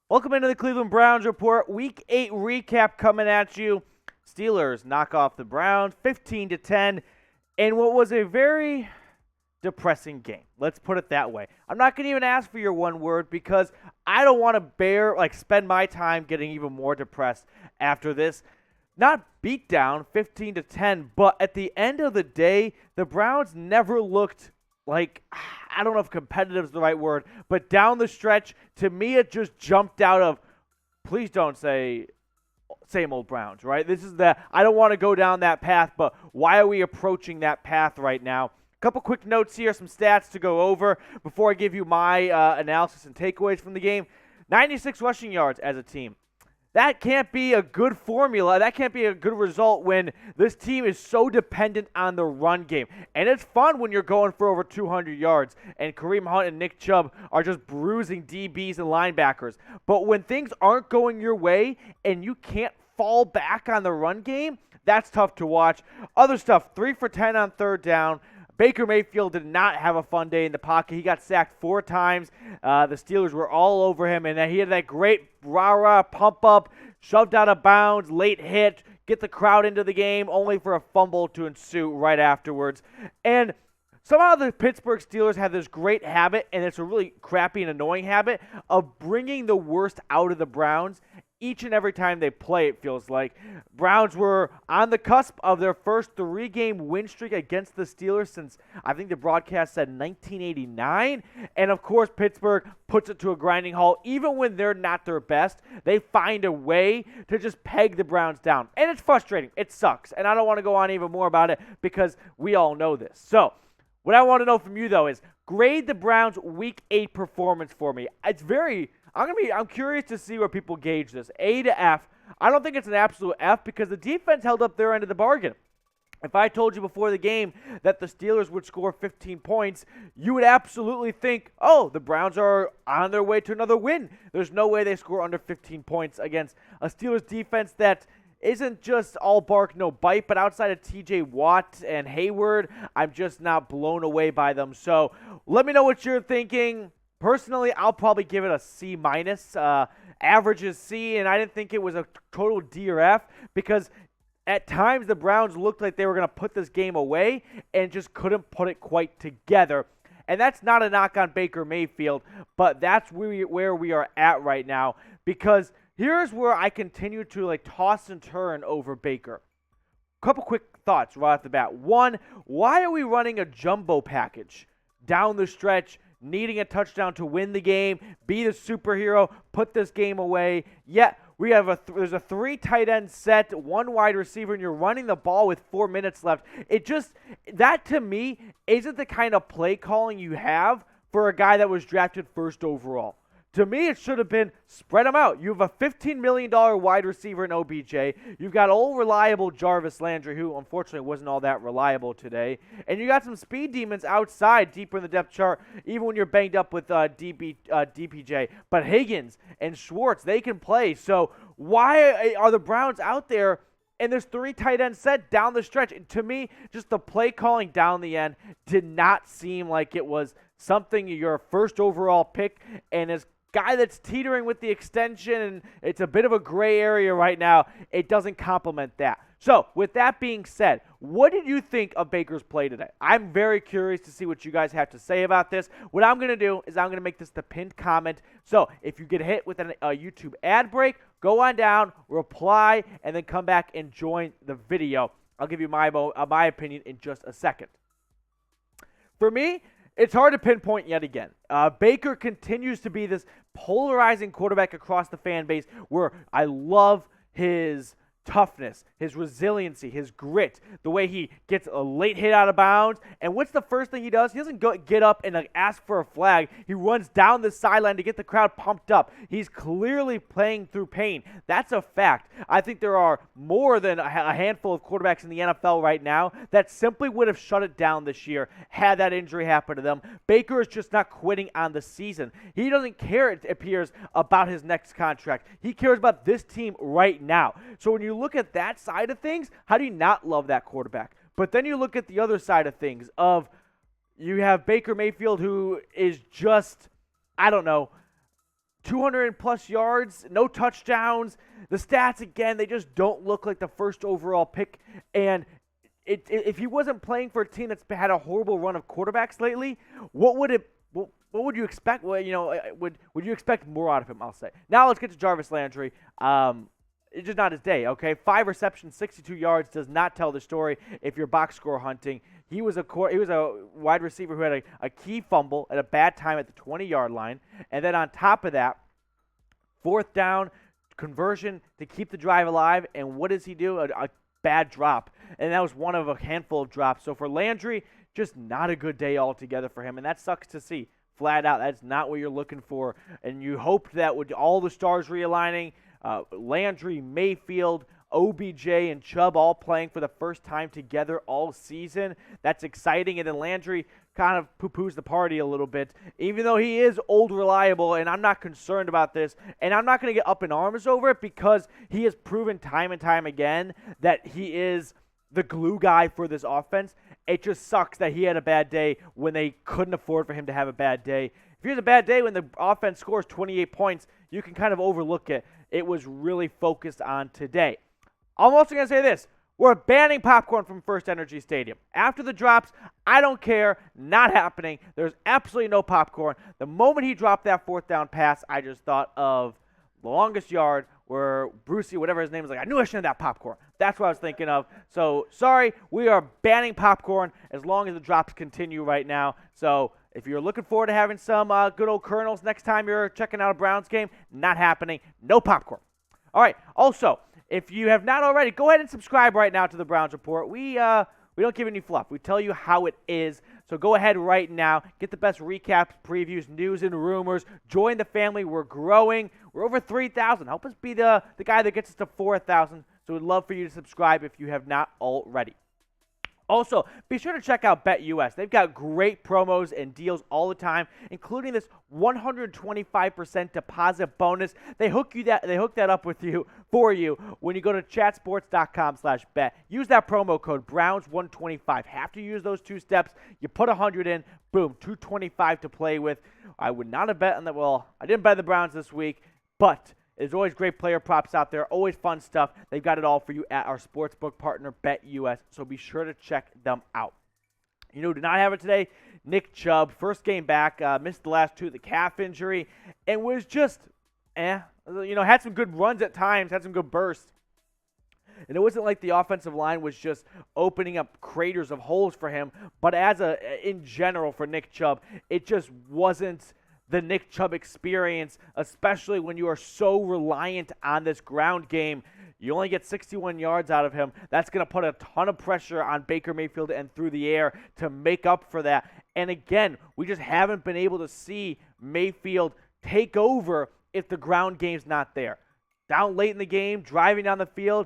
Welcome into the Cleveland Browns Report. Week 8 recap coming at you. Steelers knock off the Browns 15-10 in what was a very depressing game. Let's put it that way. I'm not going to even ask for your one word because I don't want to spend my time getting even more depressed after this. Not beat down 15-10, but at the end of the day, the Browns never looked like, I don't know if competitive is the right word, but down the stretch, to me, it just jumped out of, please don't say same old Browns, right? I don't want to go down that path, but why are we approaching that path right now? A couple quick notes here, some stats to go over before I give you my analysis and takeaways from the game. 96 rushing yards as a team. That can't be a good formula. That can't be a good result when this team is so dependent on the run game. And it's fun when you're going for over 200 yards and Kareem Hunt and Nick Chubb are just bruising DBs and linebackers. But when things aren't going your way and you can't fall back on the run game, that's tough to watch. Other stuff, 3 for 10 on third down. Baker Mayfield did not have a fun day in the pocket. He got sacked 4 times. The Steelers were all over him, and he had that great rah-rah pump-up, shoved out of bounds, late hit, get the crowd into the game, only for a fumble to ensue right afterwards. And somehow the Pittsburgh Steelers have this great habit, and it's a really crappy and annoying habit, of bringing the worst out of the Browns each and every time they play, it feels like. Browns were on the cusp of their first 3-game win streak against the Steelers since, I think the broadcast said 1989. And, of course, Pittsburgh puts it to a grinding halt. Even when they're not their best, they find a way to just peg the Browns down. And it's frustrating. It sucks. And I don't want to go on even more about it because we all know this. So, what I want to know from you, though, is grade the Browns' Week 8 performance for me. I'm curious to see where people gauge this. A to F. I don't think it's an absolute F because the defense held up their end of the bargain. If I told you before the game that the Steelers would score 15 points, you would absolutely think, oh, the Browns are on their way to another win. There's no way they score under 15 points against a Steelers defense that isn't just all bark, no bite, but outside of TJ Watt and Hayward, I'm just not blown away by them. So let me know what you're thinking. Personally, I'll probably give it a C-. Average is C, and I didn't think it was a total D or F because at times the Browns looked like they were going to put this game away and just couldn't put it quite together. And that's not a knock on Baker Mayfield, but that's where we are at right now because here's where I continue to toss and turn over Baker. Couple quick thoughts right off the bat. One, why are we running a jumbo package down the stretch, needing a touchdown to win the game, be the superhero, put this game away? Yet we have there's a 3 tight end set, 1 wide receiver, and you're running the ball with 4 minutes left. That to me isn't the kind of play calling you have for a guy that was drafted first overall. To me, it should have been spread them out. You have a $15 million wide receiver in OBJ. You've got old reliable Jarvis Landry, who unfortunately wasn't all that reliable today. And you got some speed demons outside, deeper in the depth chart, even when you're banged up with DPJ. But Higgins and Schwartz, they can play. So why are the Browns out there? And there's 3 tight ends set down the stretch. To me, just the play calling down the end did not seem like it was something your first overall pick. And as guy that's teetering with the extension, and it's a bit of a gray area right now, it doesn't complement that. So, with that being said, what did you think of Baker's play today? I'm very curious to see what you guys have to say about this. What I'm going to do is I'm going to make this the pinned comment. So, if you get hit with a YouTube ad break, go on down, reply, and then come back and join the video. I'll give you my opinion in just a second. For me, it's hard to pinpoint yet again. Baker continues to be this polarizing quarterback across the fan base where I love his toughness, his resiliency, his grit, the way he gets a late hit out of bounds. And what's the first thing he does? He doesn't get up and ask for a flag. He runs down the sideline to get the crowd pumped up. He's clearly playing through pain. That's a fact. I think there are more than a handful of quarterbacks in the NFL right now that simply would have shut it down this year had that injury happened to them. Baker is just not quitting on the season. He doesn't care, it appears, about his next contract. He cares about this team right now. So when you look at that side of things, how do you not love that quarterback? But then you look at the other side of things of you have Baker Mayfield, who is just, I don't know, 200-plus yards, no touchdowns. The stats, again, they just don't look like the first overall pick. And if he wasn't playing for a team that's had a horrible run of quarterbacks lately, what would you expect? Well, would you expect more out of him, I'll say. Now let's get to Jarvis Landry. It's just not his day, okay? 5 receptions, 62 yards does not tell the story if you're box score hunting. He was a wide receiver who had a key fumble at a bad time at the 20-yard line. And then on top of that, 4th down, conversion to keep the drive alive. And what does he do? A bad drop. And that was one of a handful of drops. So for Landry, just not a good day altogether for him. And that sucks to see. Flat out, that's not what you're looking for. And you hoped that with all the stars realigning, Landry, Mayfield, OBJ, and Chubb all playing for the first time together all season. That's exciting. And then Landry kind of poo-poos the party a little bit, even though he is old reliable, and I'm not concerned about this. And I'm not going to get up in arms over it because he has proven time and time again that he is the glue guy for this offense. It just sucks that he had a bad day when they couldn't afford for him to have a bad day. If he has a bad day when the offense scores 28 points, you can kind of overlook it. It was really focused on today. I'm also going to say this. We're banning popcorn from First Energy Stadium. After the drops, I don't care. Not happening. There's absolutely no popcorn. The moment he dropped that 4th down pass, I just thought of the longest yard where Brucey, whatever his name is, like, I knew I shouldn't have that popcorn. That's what I was thinking of. So, sorry, we are banning popcorn as long as the drops continue right now. So, if you're looking forward to having some good old kernels next time you're checking out a Browns game, not happening. No popcorn. All right. Also, if you have not already, go ahead and subscribe right now to the Browns Report. We don't give any fluff. We tell you how it is. So go ahead right now. Get the best recaps, previews, news, and rumors. Join the family. We're growing. We're over 3,000. Help us be the guy that gets us to 4,000. So we'd love for you to subscribe if you have not already. Also, be sure to check out BetUS. They've got great promos and deals all the time, including this 125% deposit bonus. They hook that up with you for you when you go to chatsports.com/bet. Use that promo code Browns125. Have to use those 2 steps. You put 100 in, boom, 225 to play with. I would not have bet on that. Well, I didn't bet the Browns this week, but there's always great player props out there, always fun stuff. They've got it all for you at our sportsbook partner, BetUS, so be sure to check them out. You know, did not have it today, Nick Chubb, first game back, missed the last 2 with the calf injury, and was just, had some good runs at times, had some good bursts. And it wasn't like the offensive line was just opening up craters of holes for him, but in general for Nick Chubb, it just wasn't the Nick Chubb experience, especially when you are so reliant on this ground game. You only get 61 yards out of him. That's going to put a ton of pressure on Baker Mayfield and through the air to make up for that. And again, we just haven't been able to see Mayfield take over if the ground game's not there. Down late in the game, driving down the field,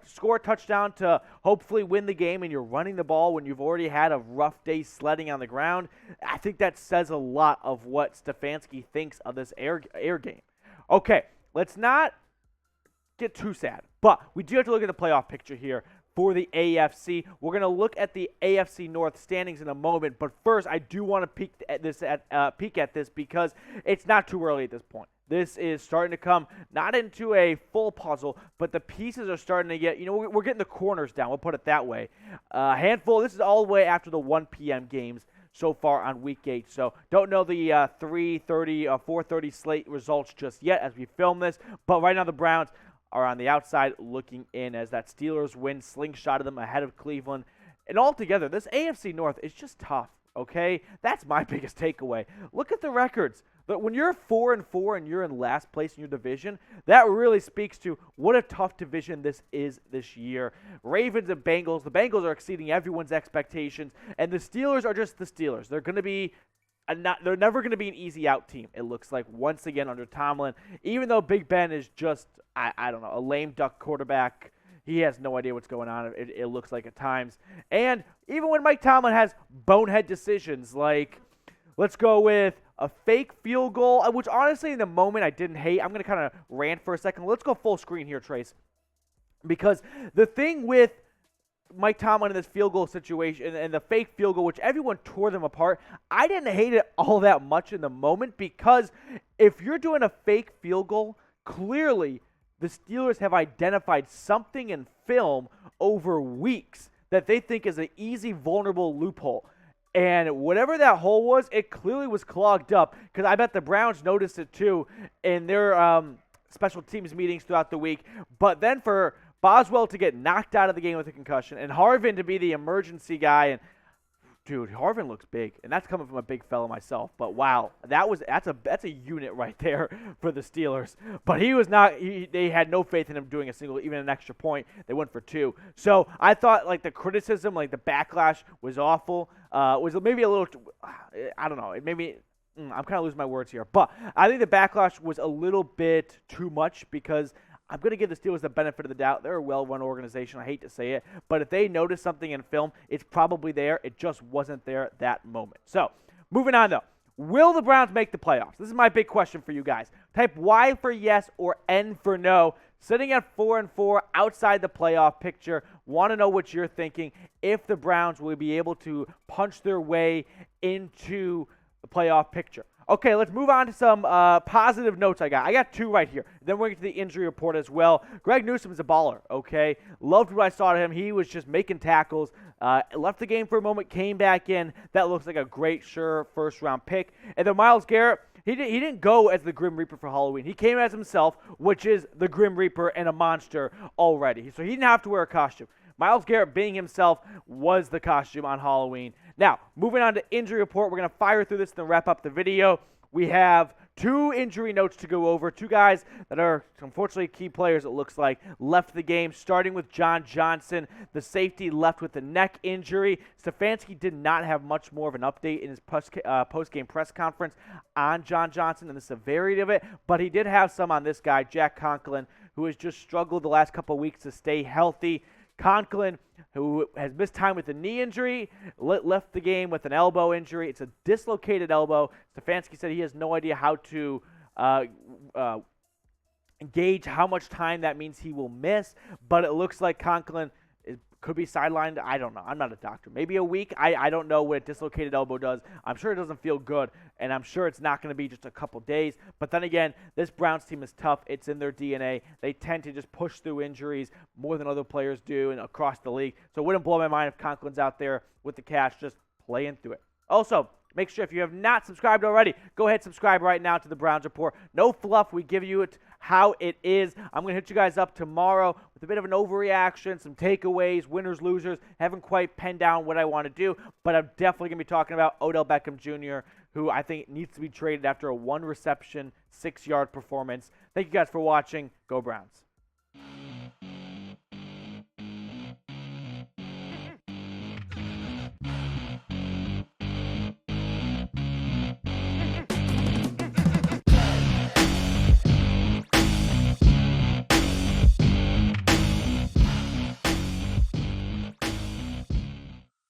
score a touchdown to hopefully win the game, and you're running the ball when you've already had a rough day sledding on the ground. I think that says a lot of what Stefanski thinks of this air game. Okay, let's not get too sad, but we do have to look at the playoff picture here for the AFC. We're going to look at the AFC North standings in a moment, but first I do want to peek at this because it's not too early at this point. This is starting to come not into a full puzzle, but the pieces are starting to get, we're getting the corners down. We'll put it that way. A handful. This is all the way after the 1 p.m. games so far on Week 8. So don't know the 3:30, 4:30 slate results just yet as we film this. But right now the Browns are on the outside looking in as that Steelers win slingshotted them ahead of Cleveland. And altogether, this AFC North is just tough, okay? That's my biggest takeaway. Look at the records. But when you're 4-4 and you're in last place in your division, that really speaks to what a tough division this is this year. Ravens and Bengals. The Bengals are exceeding everyone's expectations, and the Steelers are just the Steelers. They're going to be they're never going to be an easy out team, it looks like, once again under Tomlin. Even though Big Ben is just, I don't know, a lame duck quarterback. He has no idea what's going on, it looks like at times. And even when Mike Tomlin has bonehead decisions like, let's go with a fake field goal, which honestly in the moment I didn't hate. I'm going to kind of rant for a second. Let's go full screen here, Trace. Because the thing with Mike Tomlin in this field goal situation and the fake field goal, which everyone tore them apart, I didn't hate it all that much in the moment because if you're doing a fake field goal, clearly the Steelers have identified something in film over weeks that they think is an easy, vulnerable loophole. And whatever that hole was, it clearly was clogged up because I bet the Browns noticed it too in their special teams meetings throughout the week. But then for Boswell to get knocked out of the game with a concussion and Harvin to be the emergency guy, and dude, Harvin looks big, and that's coming from a big fella myself. But wow, that's a unit right there for the Steelers. But he was not. They had no faith in him doing even an extra point. They went for 2. So I thought like the criticism, like the backlash, was awful. Was maybe a little. I don't know. It made me. I'm kind of losing my words here, but I think the backlash was a little bit too much because I'm going to give the Steelers the benefit of the doubt. They're a well-run organization. I hate to say it. But if they notice something in film, it's probably there. It just wasn't there at that moment. So, moving on, though. Will the Browns make the playoffs? This is my big question for you guys. Type Y for yes or N for no. Sitting at 4-4 outside the playoff picture. Want to know what you're thinking. If the Browns will be able to punch their way into the playoff picture. Okay, let's move on to some positive notes I got. I got 2 right here. Then we're going to get to the injury report as well. Greg Newsome is a baller, okay? Loved what I saw to him. He was just making tackles. Left the game for a moment, came back in. That looks like a great, sure first-round pick. And then Myles Garrett, he didn't go as the Grim Reaper for Halloween. He came as himself, which is the Grim Reaper and a monster already. So he didn't have to wear a costume. Myles Garrett being himself was the costume on Halloween. Now, moving on to injury report, we're going to fire through this and then wrap up the video. We have 2 injury notes to go over. 2 guys that are, unfortunately, key players, it looks like, left the game, starting with John Johnson. The safety left with a neck injury. Stefanski did not have much more of an update in his post-game press conference on John Johnson and the severity of it, but he did have some on this guy, Jack Conklin, who has just struggled the last couple of weeks to stay healthy. Conklin, who has missed time with a knee injury, left the game with an elbow injury. It's a dislocated elbow. Stefanski said he has no idea how to gauge how much time that means he will miss, but it looks like Conklin could be sidelined. I don't know. I'm not a doctor. Maybe a week. I don't know what a dislocated elbow does. I'm sure it doesn't feel good, and I'm sure it's not going to be just a couple days. But then again, this Browns team is tough. It's in their DNA. They tend to just push through injuries more than other players do and across the league. So it wouldn't blow my mind if Conklin's out there with the cash just playing through it. Also, make sure if you have not subscribed already, go ahead and subscribe right now to the Browns Report. No fluff. We give you it how it is. I'm going to hit you guys up tomorrow with a bit of an overreaction, some takeaways, winners, losers. Haven't quite penned down what I want to do, but I'm definitely going to be talking about Odell Beckham Jr., who I think needs to be traded after a 1-reception, 6-yard performance. Thank you guys for watching. Go Browns.